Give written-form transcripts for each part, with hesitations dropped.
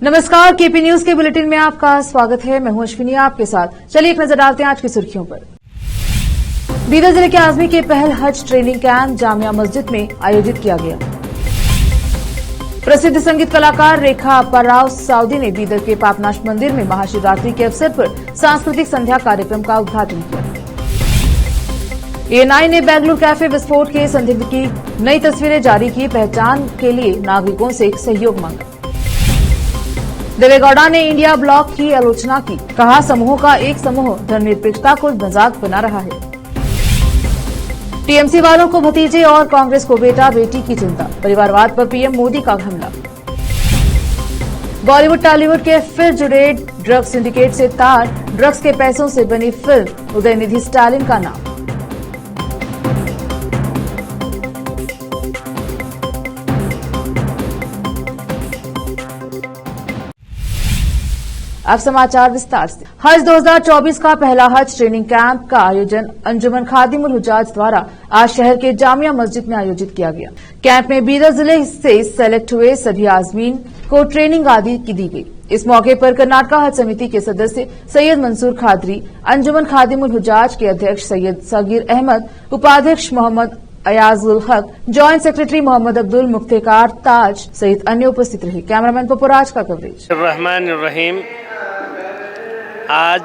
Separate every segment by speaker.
Speaker 1: नमस्कार, KP news के bulletin में आपका स्वागत है। मैं हूं अश्विनी आपके साथ। चलिए एक नजर डालते हैं आज की सुर्खियों पर। बीदर जिले के आजमी के पहल हज ट्रेनिंग कैंप जामिया मस्जिद में आयोजित किया गया। प्रसिद्ध संगीत कलाकार रेखा अप्पाराव साउदी ने बीदर के पापनाश मंदिर में महाशिवरात्रि के अवसर पर सांस्कृतिक संध्या कार्यक्रम का उद्घाटन किया। एएनआई ने बेंगलुरु कैफे विस्फोट के संदिग्ध की नई तस्वीरें जारी की। पहचान के लिए नागरिकों से सहयोग मांगा। देवेगौड़ा ने इंडिया ब्लॉक की आलोचना की। कहा, समूहों का एक समूह धर्मनिरपेक्षता को मजाक बना रहा है। टीएमसी वालों को भतीजे और कांग्रेस को बेटा बेटी की चिंता। परिवारवाद पर पीएम मोदी का हमला। बॉलीवुड टॉलीवुड के फिर जुड़े ड्रग्स सिंडिकेट से तार। ड्रग्स के पैसों से बनी फिल्म उदयनिधि स्टालिन का नाम। अब समाचार विस्तार से। हज 2024 का पहला हज ट्रेनिंग कैंप का आयोजन अंजुमन खादिमुल हुज्जाज द्वारा आज शहर के जामिया मस्जिद में आयोजित किया गया। कैंप में बीदर जिले से सेलेक्ट हुए सभी आजमीन को ट्रेनिंग आदि की दी गई। इस मौके पर कर्नाटक हज समिति के सदस्य सैयद मंसूर खादरी, अंजुमन खादिमुल हुज्जाज के अध्यक्ष सैयद सगीर अहमद, उपाध्यक्ष मोहम्मद अयाजुल हक, जॉइंट सेक्रेटरी मोहम्मद अब्दुल मुख्तार ताज सहित अन्य उपस्थित रहे। कैमरामैन पपुराज का कवरेज।
Speaker 2: रहमानिर्रहीम। आज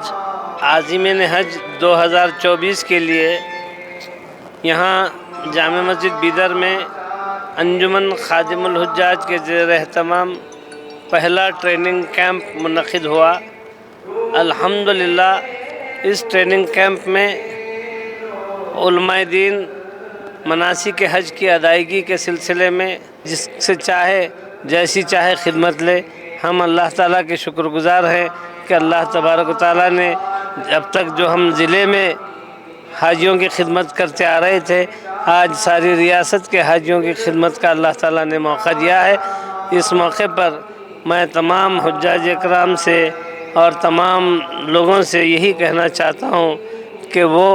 Speaker 2: आज़ीमीन हज 2024 के लिए यहाँ जामे मस्जिद बीदर में अंजुमन खादिमुल हुज्जाज के ज़ेर एहतमाम पहला ट्रेनिंग कैंप मुनक़िद हुआ। अल्हम्दुलिल्लाह इस ट्रेनिंग कैंप में उलमाए दीन मनासिक हज की अदायगी के सिलसिले में जिससे चाहे जैसी चाहे खिदमत ले। हम अल्लाह ताला के शुक्रगुजार हैं कि अल्लाह तबारक व तआला ने अब तक जो हम ज़िले में हाजियों की खिदमत करते आ रहे थे, आज सारी रियासत के हाजियों की खिदमत का अल्लाह ताला ने मौका दिया है। इस मौके पर मैं तमाम हुज्जाज इकराम से और तमाम लोगों से यही कहना चाहता हूँ कि वो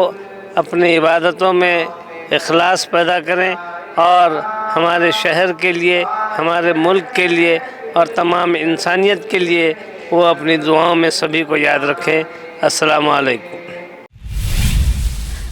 Speaker 2: अपनी इबादतों में इखलास पैदा करें और हमारे शहर के लिए, हमारे मुल्क के लिए और तमाम इंसानियत के लिए वो अपनी दुआओं में सभी को याद रखें। अस्सलामु अलैकुम।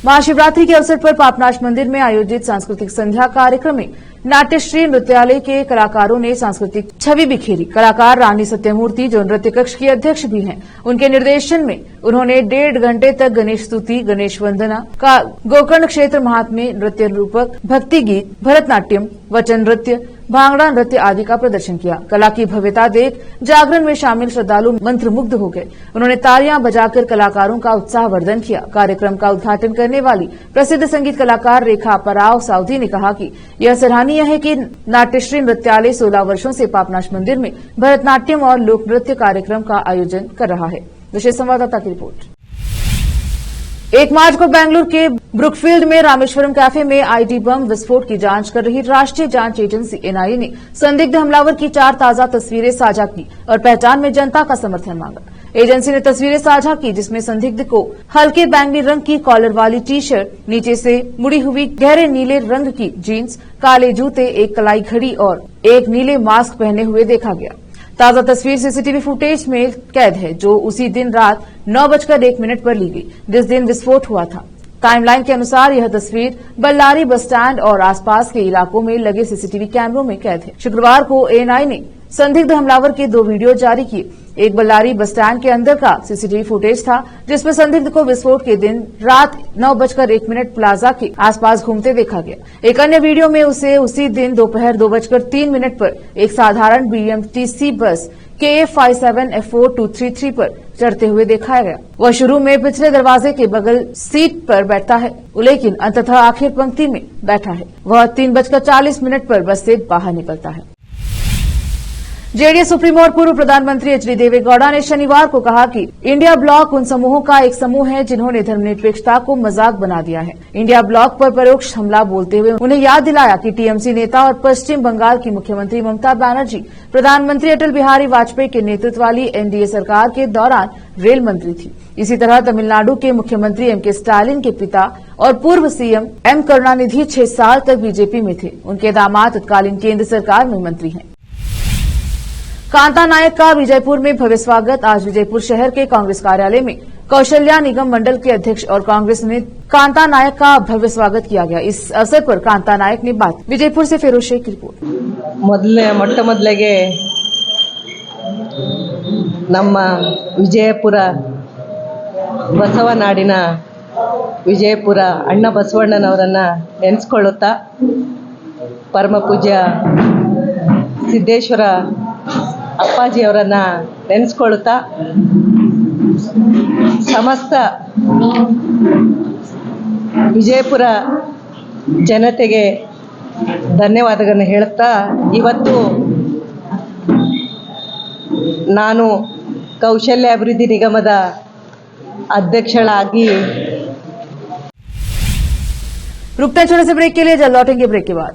Speaker 1: महाशिवरात्रि के अवसर पर पापनाश मंदिर में आयोजित सांस्कृतिक संध्या कार्यक्रम में नाट्यश्री नृत्यालय के कलाकारों ने सांस्कृतिक छवि बिखेरी। कलाकार रानी सत्यमूर्ति, जो नृत्य कक्ष की अध्यक्ष भी हैं, उनके निर्देशन में उन्होंने 1.5 घंटे तक गणेश स्तुति, गणेश वंदना का गोकर्ण क्षेत्र महात्म्य, नृत्य रूपक, भक्ति गीत, भरतनाट्यम, वचन नृत्य, भांगड़ा नृत्य आदि का प्रदर्शन किया। कला की भव्यता देख जागरण में शामिल श्रद्धालु मंत्रमुग्ध हो गए। उन्होंने तालियां बजाकर कलाकारों का उत्साहवर्धन किया। कार्यक्रम का उद्घाटन करने वाली प्रसिद्ध संगीत कलाकार रेखा अप्पाराव साउदी ने कहा कि यह सराहनीय है कि नाट्यश्री नृत्यालय 16 वर्षों से पापनाश मंदिर में भरतनाट्यम और लोक नृत्य कार्यक्रम का आयोजन कर रहा है। विशेष संवाददाता की रिपोर्ट। 1 मार्च को बेंगलुरु के ब्रुकफील्ड में रामेश्वरम कैफे में आईडी बम विस्फोट की जांच कर रही राष्ट्रीय जांच एजेंसी एनआईए ने संदिग्ध हमलावर की 4 ताजा तस्वीरें साझा की और पहचान में जनता का समर्थन मांगा। एजेंसी ने तस्वीरें साझा की जिसमें संदिग्ध को हल्के बैंगनी रंग की कॉलर वाली टी शर्ट, नीचे से मुड़ी हुई गहरे नीले रंग की जीन्स, काले जूते, एक कलाई घड़ी और एक नीले मास्क पहने हुए देखा गया। ताजा तस्वीर सीसीटीवी फुटेज में कैद है जो उसी दिन रात 9:01 पर ली गई जिस दिन विस्फोट हुआ था। टाइमलाइन के अनुसार यह तस्वीर बल्लारी बस स्टैंड और आसपास के इलाकों में लगे सीसीटीवी कैमरों में कैद है। शुक्रवार को एएनआई ने संदिग्ध हमलावर के 2 वीडियो जारी किए। एक बल्लारी बस स्टैंड के अंदर का सीसीटीवी फुटेज था जिसमें संदिग्ध को विस्फोट के दिन रात 9:01 प्लाजा के आसपास घूमते देखा गया। एक अन्य वीडियो में उसे उसी दिन दोपहर 2:03 पर एक साधारण बीएमटीसी बस KA57 F4233 पर चढ़ते हुए देखा गया। वह शुरू में पिछले दरवाजे के बगल सीट पर बैठता है लेकिन अंततः आखिर पंक्ति में बैठा है। वह 3:40 पर बस से बाहर निकलता है। जेडीएस सुप्रीमो और पूर्व प्रधानमंत्री एचडी देवेगौड़ा ने शनिवार को कहा कि इंडिया ब्लॉक उन समूहों का एक समूह है जिन्होंने धर्मनिरपेक्षता को मजाक बना दिया है। इंडिया ब्लॉक पर परोक्ष हमला बोलते हुए उन्हें याद दिलाया कि टीएमसी नेता और पश्चिम बंगाल की मुख्यमंत्री ममता बनर्जी प्रधानमंत्री अटल बिहारी वाजपेयी के नेतृत्व वाली एनडीए सरकार के दौरान रेल मंत्री थी। इसी तरह तमिलनाडु के मुख्यमंत्री एमके स्टालिन के पिता और पूर्व सीएम एम करुणानिधि 6 साल तक बीजेपी में थे। उनके दामाद तत्कालीन केंद्र सरकार में मंत्री हैं। कांता नायक का विजयपुर में भव्य स्वागत। आज विजयपुर शहर के कांग्रेस कार्यालय में कौशल्या निगम मंडल के अध्यक्ष और कांग्रेस ने कांता नायक का भव्य स्वागत किया गया। इस अवसर पर कांता नायक ने बात। विजयपुर से फिरोज शेख की रिपोर्ट।
Speaker 3: ಮೊಟ್ಟ ಮೊದಲಿಗೆ ನಮ್ಮ ವಿಜಯಪುರ ಬಸವನಾಡಿನ ವಿಜಯಪುರ ಅಣ್ಣ ಬಸವಣ್ಣನವರನ್ನು ನೆನೆಸ್ಕೊಳ್ಳುತ್ತಾ ಪರಮ ಪೂಜ್ಯ ಸಿದ್ದೇಶ್ವರ ಅಪ್ಪಾಜಿಯವರನ್ನು ನೆನೆಸ್ಕೊಳ್ಳುತ್ತಾ ಸಮಸ್ತ ವಿಜಯಪುರ ಜನತೆಗೆ ಧನ್ಯವಾದಗಳನ್ನು ಹೇಳುತ್ತಾ ಇವತ್ತು ನಾನು ಕೌಶಲ್ಯ ಅಭಿವೃದ್ಧಿ ನಿಗಮದ ಅಧ್ಯಕ್ಷಳಾಗಿ
Speaker 1: रुकते हैं छोटे से ब्रेक के लिए, जल्द लौटेंगे ब्रेक के बाद।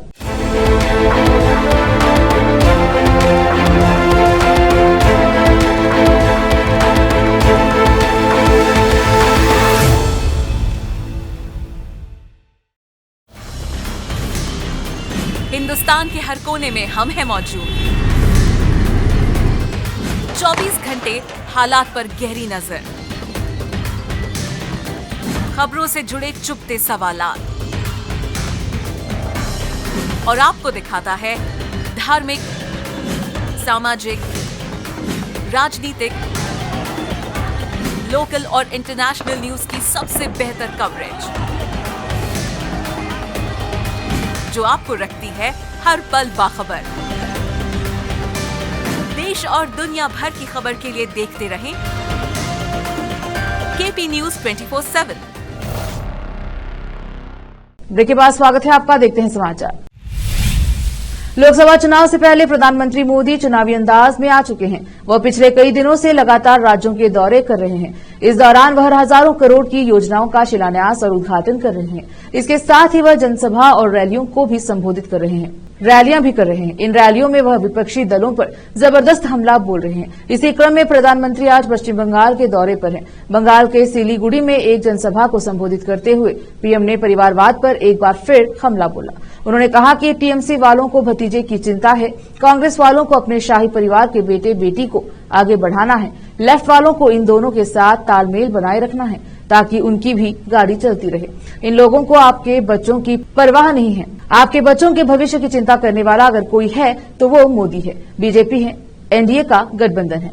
Speaker 4: हिंदुस्तान के हर कोने में हम हैं मौजूद। 24 घंटे हालात पर गहरी नजर, खबरों से जुड़े चुपते सवालात और आपको दिखाता है धार्मिक, सामाजिक, राजनीतिक, लोकल और इंटरनेशनल न्यूज की सबसे बेहतर कवरेज जो आपको रखती है हर पल बाखबर। देश और दुनिया भर की खबर के लिए देखते रहें केपी न्यूज 24/7।
Speaker 1: ब्रेक के बाद स्वागत है आपका। देखते हैं समाचार। लोकसभा चुनाव से पहले प्रधानमंत्री मोदी चुनावी अंदाज में आ चुके हैं। वह पिछले कई दिनों से लगातार राज्यों के दौरे कर रहे हैं। इस दौरान वह हजारों करोड़ की योजनाओं का शिलान्यास और उद्घाटन कर रहे हैं। इसके साथ ही वह जनसभा और रैलियों को भी संबोधित कर रहे हैं, रैलियां भी कर रहे हैं। इन रैलियों में वह विपक्षी दलों पर जबरदस्त हमला बोल रहे हैं। इसी क्रम में प्रधानमंत्री आज पश्चिम बंगाल के दौरे पर हैं। बंगाल के सिलीगुड़ी में एक जनसभा को संबोधित करते हुए पीएम ने परिवारवाद पर एक बार फिर हमला बोला। उन्होंने कहा कि टीएमसी वालों को भतीजे की चिंता है, कांग्रेस वालों को अपने शाही परिवार के बेटे बेटी को आगे बढ़ाना है, लेफ्ट वालों को इन दोनों के साथ तालमेल बनाए रखना है ताकि उनकी भी गाड़ी चलती रहे। इन लोगों को आपके बच्चों की परवाह नहीं है। आपके बच्चों के भविष्य की चिंता करने वाला अगर कोई है तो वो मोदी है, बीजेपी है, एनडीए का गठबंधन है।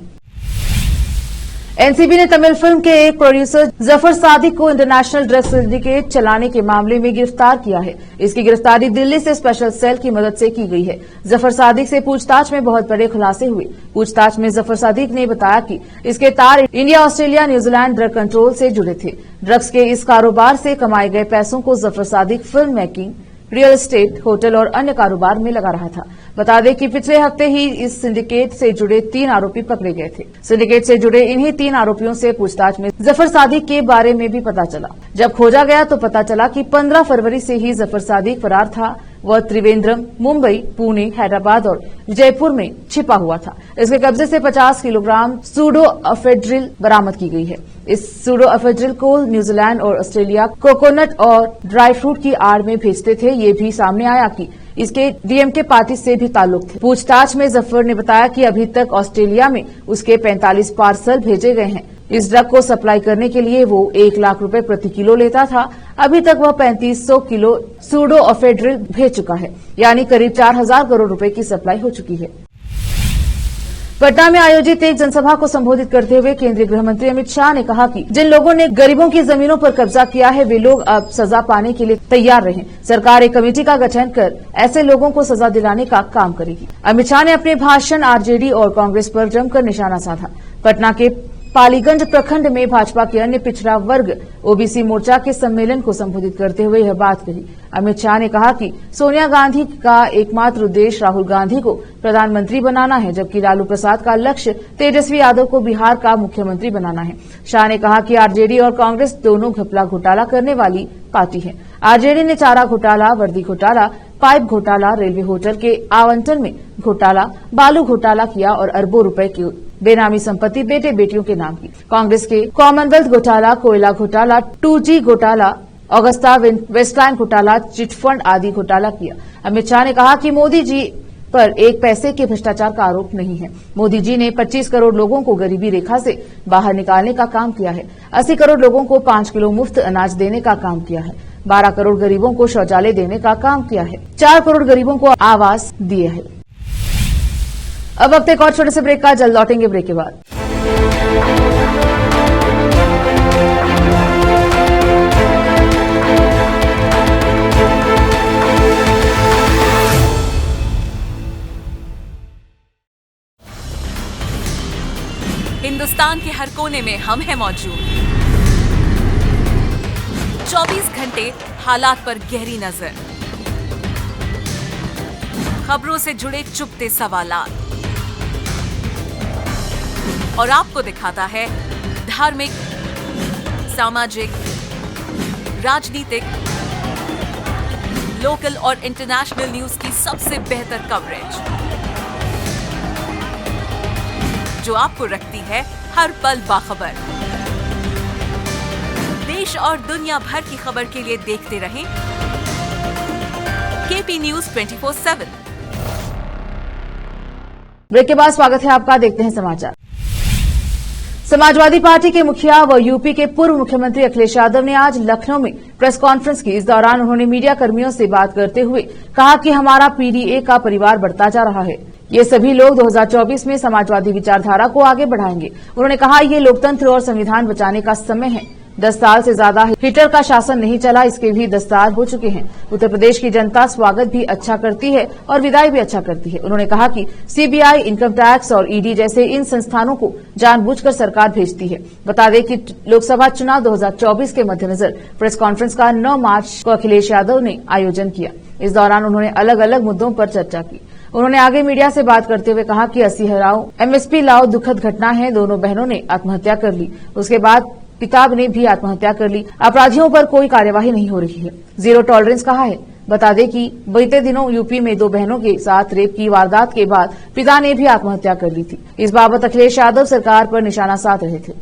Speaker 1: एनसीबी ने तमिल फिल्म के एक प्रोड्यूसर जफर सादिक को इंटरनेशनल ड्रग्स सिंडिकेट चलाने के मामले में गिरफ्तार किया है। इसकी गिरफ्तारी दिल्ली से स्पेशल सेल की मदद से की गई है। जफर सादिक से पूछताछ में बहुत बड़े खुलासे हुए। पूछताछ में जफर सादिक ने बताया कि इसके तार India, Australia, New Zealand drug control से जुड़े थे। ड्रग्स के इस कारोबार से कमाए गए पैसों को Zafar Sadiq film making, real estate, hotel और अन्य कारोबार में लगा रहा था। बता दें कि पिछले हफ्ते ही इस सिंडिकेट से जुड़े 3 आरोपी पकड़े गए थे। सिंडिकेट से जुड़े इन्हीं 3 आरोपियों से पूछताछ में जफर सादिक के बारे में भी पता चला। जब खोजा गया तो पता चला कि 15 फरवरी से ही जफर सादिक फरार था। वह त्रिवेंद्रम, मुंबई, पुणे, हैदराबाद और जयपुर में छिपा हुआ था। इसके कब्जे से 50 किलोग्राम सूडोएफेड्रिल बरामद की गई है। इस सूडोएफेड्रिल को न्यूजीलैंड और ऑस्ट्रेलिया कोकोनट और ड्राई फ्रूट की आड़ में भेजते थे। ये भी सामने आया कि इसके डीएमके पार्टी से भी ताल्लुक थे। पूछताछ में जफर ने बताया कि अभी तक ऑस्ट्रेलिया में उसके 45 पार्सल भेजे गए हैं। इस ड्रग को सप्लाई करने के लिए वो 1 लाख रुपए प्रति किलो लेता था। अभी तक वह 3500 किलो सूडोएफेड्रिल भेज चुका है, यानी करीब 4000 करोड़ रुपए की सप्लाई हो चुकी है। पटना में आयोजित एक जनसभा को संबोधित करते हुए केंद्रीय गृह मंत्री अमित शाह ने कहा कि जिन लोगों ने गरीबों की जमीनों पर कब्जा किया है वे लोग अब सजा पाने के लिए तैयार रहें। सरकार एक कमेटी का गठन कर ऐसे लोगों को सजा दिलाने का काम करेगी। अमित शाह ने अपने भाषण आरजेडी और कांग्रेस पर जमकर निशाना साधा। पटना के पालीगंज प्रखंड में भाजपा के अन्य पिछड़ा वर्ग ओबीसी मोर्चा के सम्मेलन को संबोधित करते हुए यह बात कही। अमित शाह ने कहा कि सोनिया गांधी का एकमात्र उद्देश्य राहुल गांधी को प्रधानमंत्री बनाना है, जबकि लालू प्रसाद का लक्ष्य तेजस्वी यादव को बिहार का मुख्यमंत्री बनाना है। शाह ने कहा कि आरजेडी और कांग्रेस दोनों घपला घोटाला करने वाली पार्टी है। आरजेडी ने चारा घोटाला, वर्दी घोटाला, पाइप घोटाला, रेलवे होटल के आवंटन में घोटाला, बालू घोटाला किया और अरबों रुपए की बेनामी संपत्ति बेटे बेटियों के नाम की। कांग्रेस के कॉमनवेल्थ घोटाला, कोयला घोटाला, 2G घोटाला, ऑगस्टा वेस्टलैंड घोटाला, चिटफंड आदि घोटाला किया। अमित शाह ने कहा कि मोदी जी पर एक पैसे के भ्रष्टाचार का आरोप नहीं है। मोदी जी ने 25 करोड़ लोगों को गरीबी रेखा से बाहर निकालने का काम किया है। 80 करोड़ लोगों को 5 किलो मुफ्त अनाज देने का काम किया है। 12 करोड़ गरीबों को शौचालय देने का काम किया है। 4 करोड़ गरीबों को आवास दिए है। अब वक्त एक और छोटे से ब्रेक का, जल्द लौटेंगे ब्रेक के बाद।
Speaker 4: हिंदुस्तान के हर कोने में हम हैं मौजूद। 24 घंटे हालात पर गहरी नजर, खबरों से जुड़े चुपते सवालात, और आपको दिखाता है धार्मिक, सामाजिक, राजनीतिक, लोकल और इंटरनेशनल न्यूज की सबसे बेहतर कवरेज, जो आपको रखती है हर पल बाखबर। देश और दुनिया भर की खबर के लिए देखते रहें केपी न्यूज 24/7।
Speaker 1: ब्रेक के बाद स्वागत है आपका, देखते हैं समाचार। समाजवादी पार्टी के मुखिया व यूपी के पूर्व मुख्यमंत्री अखिलेश यादव ने आज लखनऊ में प्रेस कॉन्फ्रेंस की। इस दौरान उन्होंने मीडिया कर्मियों से बात करते हुए कहा कि हमारा पीडीए का परिवार बढ़ता जा रहा है। ये सभी लोग 2024 में समाजवादी विचारधारा को आगे बढ़ाएंगे। उन्होंने कहा, ये लोकतंत्र और संविधान बचाने का समय है। 10 साल से ज्यादा हिटलर का शासन नहीं चला, इसके भी 10 साल हो चुके हैं। उत्तर प्रदेश की जनता स्वागत भी अच्छा करती है और विदाई भी अच्छा करती है। उन्होंने कहा कि सीबीआई, इनकम टैक्स और ईडी जैसे इन संस्थानों को जानबूझकर सरकार भेजती है। बता दें कि लोकसभा चुनाव 2024 के मद्देनजर प्रेस कॉन्फ्रेंस का 9 मार्च को अखिलेश यादव ने आयोजन किया। इस दौरान उन्होंने अलग अलग मुद्दों पर चर्चा की। उन्होंने आगे मीडिया से बात करते हुए कहा कि 80 हराओ एमएसपी लाओ दुखद घटना है। दोनों बहनों ने आत्महत्या कर ली, उसके बाद पिता ने भी आत्महत्या कर ली। अपराधियों पर कोई कार्यवाही नहीं हो रही है, जीरो टॉलरेंस कहा है। बता दें कि बीते दिनों यूपी में 2 बहनों के साथ रेप की वारदात के बाद पिता ने भी आत्महत्या कर ली थी। इस बाबत अखिलेश यादव सरकार पर निशाना साध रहे थे।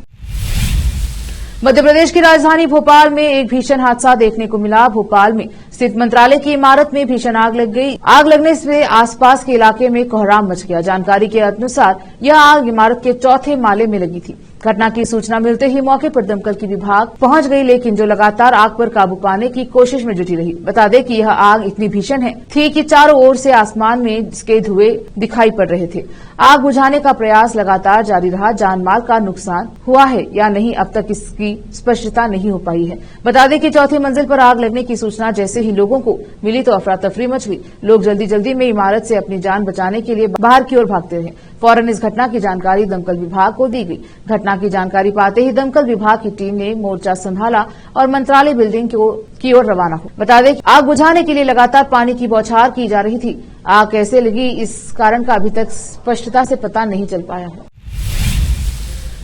Speaker 1: मध्य प्रदेश की राजधानी भोपाल में एक भीषण हादसा देखने को मिला। भोपाल में स्थित मंत्रालय की इमारत में भीषण आग लग गई। आग लगने से आसपास के इलाके में कोहराम मच गया। जानकारी के अनुसार यह आग इमारत के 4थे माले में लगी थी। घटना की सूचना मिलते ही मौके पर दमकल की विभाग पहुंच गई, लेकिन जो लगातार आग पर काबू पाने की कोशिश में जुटी रही। बता दें कि यह आग इतनी भीषण थी कि चारों ओर से आसमान में इसके धुएं दिखाई पड़ रहे थे। आग बुझाने का प्रयास लगातार जारी रहा। जान माल का नुकसान हुआ है या नहीं, अब तक इसकी स्पष्टता नहीं हो पाई है। बता दें कि 4थी मंजिल पर आग लगने की सूचना जैसे ही लोगों को मिली तो अफरा तफरी मच गई। लोग जल्दी जल्दी में इमारत से अपनी जान बचाने के लिए बाहर की ओर भागते रहे। फौरन इस घटना की जानकारी दमकल विभाग को दी गई। घटना की जानकारी पाते ही दमकल विभाग की टीम ने मोर्चा संभाला और मंत्रालय बिल्डिंग की ओर रवाना हुई। बता दें कि आग बुझाने के लिए लगातार पानी की बौछार की जा रही थी। आग कैसे लगी, इस कारण का अभी तक स्पष्टता से पता नहीं चल पाया है।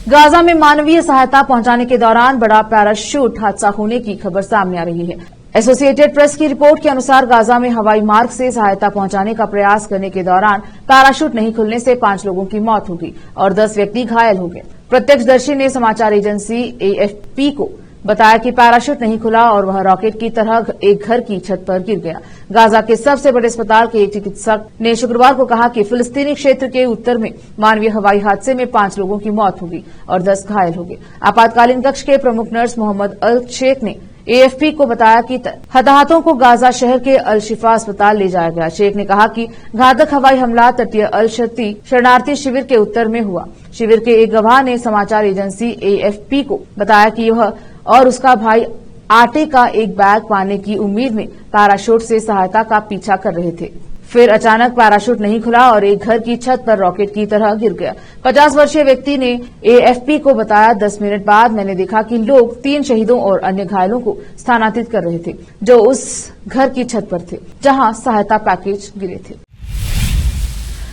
Speaker 1: गाजा में मानवीय सहायता पहुंचाने के दौरान बड़ा पैराशूट हादसा होने की खबर सामने आ रही है। एसोसिएटेड प्रेस की रिपोर्ट के अनुसार गाजा में हवाई मार्ग से सहायता पहुंचाने का प्रयास करने के दौरान पैराशूट नहीं खुलने से 5 लोगों की मौत हो गई और 10 व्यक्ति घायल हो गए। प्रत्यक्षदर्शी ने समाचार एजेंसी एएफपी को बताया कि पैराशूट नहीं खुला और वह रॉकेट की तरह एक घर की छत पर गिर गया। गाजा के सबसे बड़े अस्पताल के एक चिकित्सक ने शुक्रवार को कहा कि फिलिस्तीनी क्षेत्र के उत्तर में मानवीय हवाई हादसे में 5 लोगों की मौत हो गई और 10 घायल हो गए। आपातकालीन कक्ष के प्रमुख नर्स मोहम्मद अल शेख ने एएफपी को बताया कि हताहतों को गाजा शहर के अल शिफा अस्पताल ले जाया गया। शेख ने कहा कि घातक हवाई हमला तटीय अल शती शरणार्थी शिविर के उत्तर में हुआ। शिविर के एक गवाह ने समाचार एजेंसी एएफपी को बताया कि वह और उसका भाई आटे का एक बैग पाने की उम्मीद में पैराशूट से सहायता का पीछा कर रहे थे। फिर अचानक पैराशूट नहीं खुला और एक घर की छत पर रॉकेट की तरह गिर गया। 50 वर्षीय व्यक्ति ने एएफपी को बताया, 10 मिनट बाद मैंने देखा कि लोग 3 शहीदों और अन्य घायलों को स्थानांतरित कर रहे थे जो उस घर की छत पर थे जहां सहायता पैकेज गिरे थे।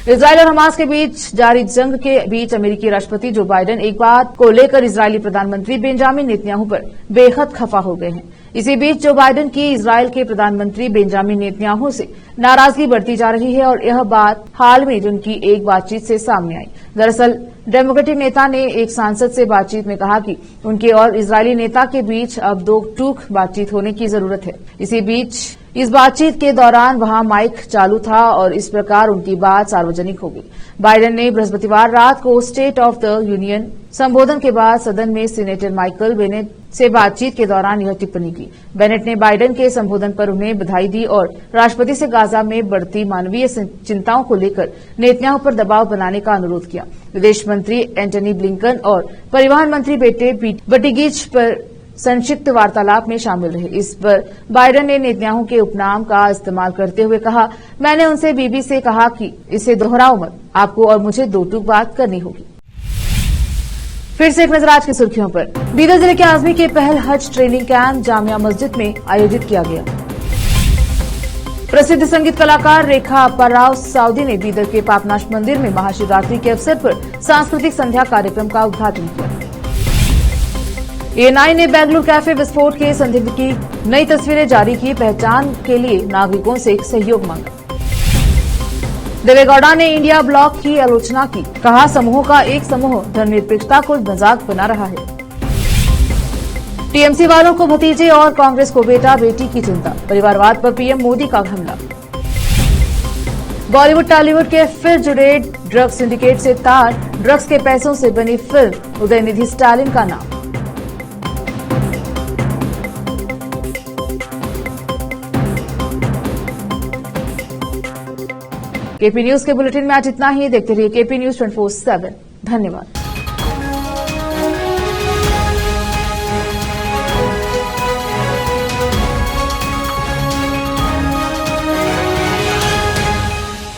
Speaker 1: इजरायल और हमास के बीच जारी जंग के बीच अमेरिकी राष्ट्रपति जो बाइडेन एक बात को लेकर इजरायली प्रधानमंत्री बेंजामिन नेतन्याहू पर बेहद खफा हो गए हैं। इसी बीच जो बाइडेन की इजराइल के प्रधानमंत्री बेंजामिन नेतन्याहू से नाराजगी बढ़ती जा रही है और यह बात हाल में उनकी एक बातचीत से सामने आई। दरअसल डेमोक्रेटिक नेता ने एक सांसद से बातचीत में कहा कि उनके और इजरायली नेता के बीच अब दो टूक बातचीत होने की जरूरत है। इसी बीच इस बातचीत के दौरान वहां माइक चालू था और इस प्रकार उनकी बात सार्वजनिक हो गई। बाइडेन ने बृहस्पतिवार रात को स्टेट ऑफ द यूनियन संबोधन के बाद सदन में सीनेटर माइकल बेनेट से बातचीत के दौरान यह टिप्पणी की। बेनेट ने बाइडेन के संबोधन पर उन्हें बधाई दी और राष्ट्रपति से गाजा में बढ़ती मानवीय चिंताओं को लेकर नेतन्याहू पर दबाव बनाने का अनुरोध किया। विदेश मंत्री एंटनी ब्लिंकन और परिवहन मंत्री बेटे बटिगीज पर संक्षिप्त वार्तालाप में शामिल रहे। इस पर बाइडेन ने नेतन्याहू के उपनाम का इस्तेमाल करते हुए कहा, मैंने उनसे बीबी से कहा कि इसे दोहराओ मत, आपको और मुझे दो टूक बात करनी होगी। फिर से एक नजर आज की सुर्खियों पर। बीदर जिले के आजमी के पहल हज ट्रेनिंग कैंप जामिया मस्जिद में आयोजित किया गया। प्रसिद्ध संगीत कलाकार रेखा अप्पाराव साउदी ने बीदर के पापनाश मंदिर में महाशिवरात्रि के अवसर पर सांस्कृतिक संध्या कार्यक्रम का उद्घाटन किया। एएनआई ने बेंगलुरु कैफे विस्फोट के संदिग्ध की नई तस्वीरें जारी की, पहचान के लिए नागरिकों से सहयोग मांगा। देवेगौड़ा ने इंडिया ब्लॉक की आलोचना की, कहा समूहों का एक समूह धर्मनिरपेक्षता को मजाक बना रहा है। टीएमसी वालों को भतीजे और कांग्रेस को बेटा बेटी की चिंता, परिवारवाद पर पीएम मोदी का हमला। बॉलीवुड टॉलीवुड के फिर जुड़े ड्रग्स सिंडिकेट से तार, ड्रग्स के पैसों से बनी फिल्म उदयनिधि स्टालिन का नाम। केपी न्यूज के बुलेटिन में आज इतना ही। देखते रहिए केपी न्यूज 24/7। धन्यवाद।